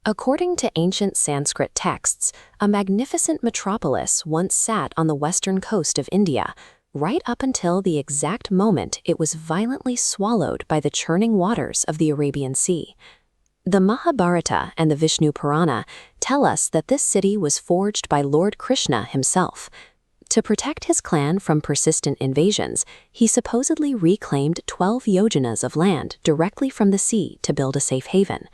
According to ancient Sanskrit texts, a magnificent metropolis once sat on the western coast of India, right up until the exact moment it was violently swallowed by the churning waters of the Arabian Sea. The Mahabharata and the Vishnu Purana tell us that this city was forged by Lord Krishna himself. To protect his clan from persistent invasions, he supposedly reclaimed 12 yojanas of land directly from the sea to build a safe haven.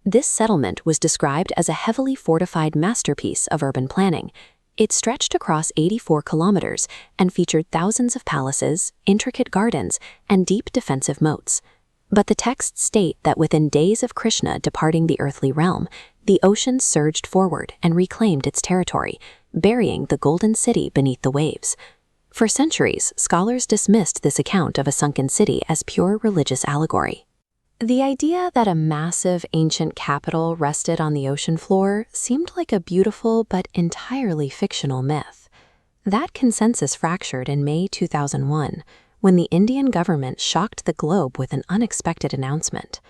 This settlement was described as a heavily fortified masterpiece of urban planning. It stretched across 84 kilometers and featured thousands of palaces, intricate gardens, and deep defensive moats. But the texts state that within days of Krishna departing the earthly realm, the ocean surged forward and reclaimed its territory, burying the golden city beneath the waves. For centuries, scholars dismissed this account of a sunken city as pure religious allegory. The idea that a massive ancient capital rested on the ocean floor seemed like a beautiful but entirely fictional myth. That consensus fractured in May 2001, when the Indian government shocked the globe with an unexpected announcement.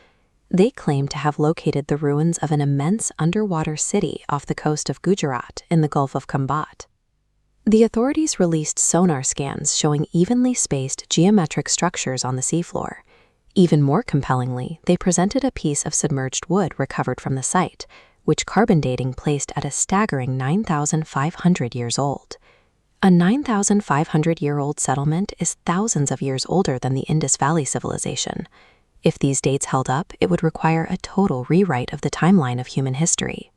They claimed to have located the ruins of an immense underwater city off the coast of Gujarat in the Gulf of Khambat. The authorities released sonar scans showing evenly spaced geometric structures on the seafloor. Even more compellingly, they presented a piece of submerged wood recovered from the site, which carbon dating placed at a staggering 9,500 years old. A 9,500-year-old settlement is thousands of years older than the Indus Valley civilization. If these dates held up, it would require a total rewrite of the timeline of human history.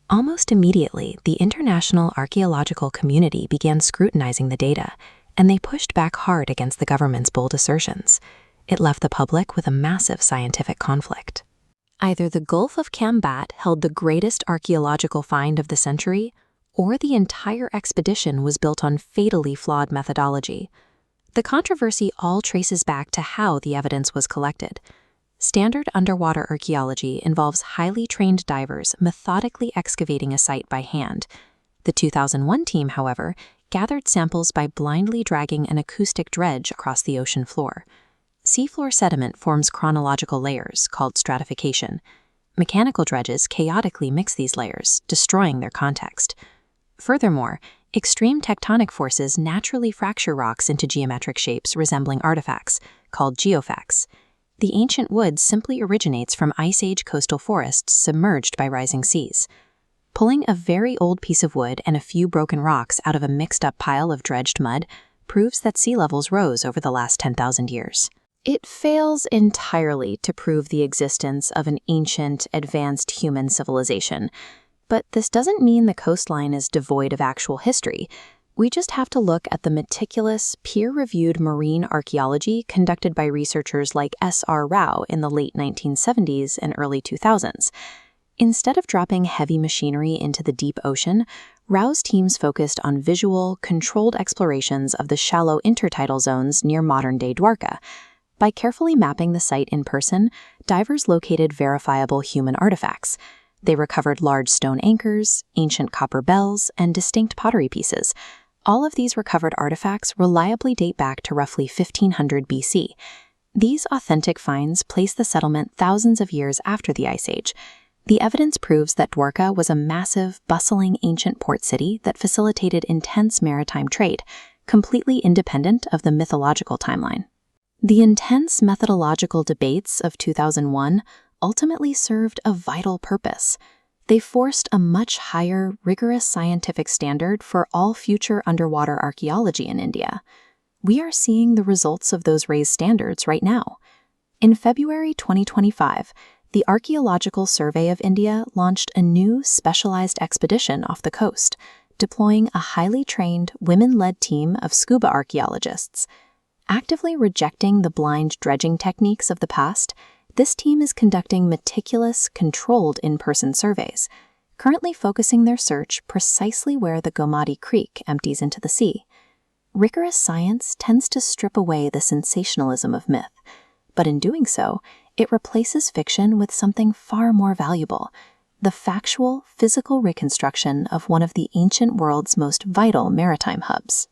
Almost immediately, the international archaeological community began scrutinizing the data, and they pushed back hard against the government's bold assertions. It left the public with a massive scientific conflict. Either the Gulf of Khambat held the greatest archaeological find of the century, or the entire expedition was built on fatally flawed methodology. The controversy all traces back to how the evidence was collected. Standard underwater archaeology involves highly trained divers methodically excavating a site by hand. The 2001 team, however, gathered samples by blindly dragging an acoustic dredge across the ocean floor. Seafloor sediment forms chronological layers, called stratification. Mechanical dredges chaotically mix these layers, destroying their context. Furthermore, extreme tectonic forces naturally fracture rocks into geometric shapes resembling artifacts, called geofacts. The ancient wood simply originates from Ice Age coastal forests submerged by rising seas. Pulling a very old piece of wood and a few broken rocks out of a mixed-up pile of dredged mud proves that sea levels rose over the last 10,000 years. It fails entirely to prove the existence of an ancient, advanced human civilization. But this doesn't mean the coastline is devoid of actual history. We just have to look at the meticulous, peer-reviewed marine archaeology conducted by researchers like S.R. Rao in the late 1970s and early 2000s. Instead of dropping heavy machinery into the deep ocean, Rao's teams focused on visual, controlled explorations of the shallow intertidal zones near modern-day Dwarka. By carefully mapping the site in person, divers located verifiable human artifacts. They recovered large stone anchors, ancient copper bells, and distinct pottery pieces. All of these recovered artifacts reliably date back to roughly 1500 BC. These authentic finds place the settlement thousands of years after the Ice Age. The evidence proves that Dwarka was a massive, bustling ancient port city that facilitated intense maritime trade, completely independent of the mythological timeline. The intense methodological debates of 2001 ultimately served a vital purpose. They forced a much higher, rigorous scientific standard for all future underwater archaeology in India. We are seeing the results of those raised standards right now. In February 2025, the Archaeological Survey of India launched a new specialized expedition off the coast, deploying a highly trained, women-led team of scuba archaeologists. Actively rejecting the blind dredging techniques of the past, this team is conducting meticulous, controlled in-person surveys, currently focusing their search precisely where the Gomati Creek empties into the sea. Rigorous science tends to strip away the sensationalism of myth, but in doing so, it replaces fiction with something far more valuable: the factual, physical reconstruction of one of the ancient world's most vital maritime hubs.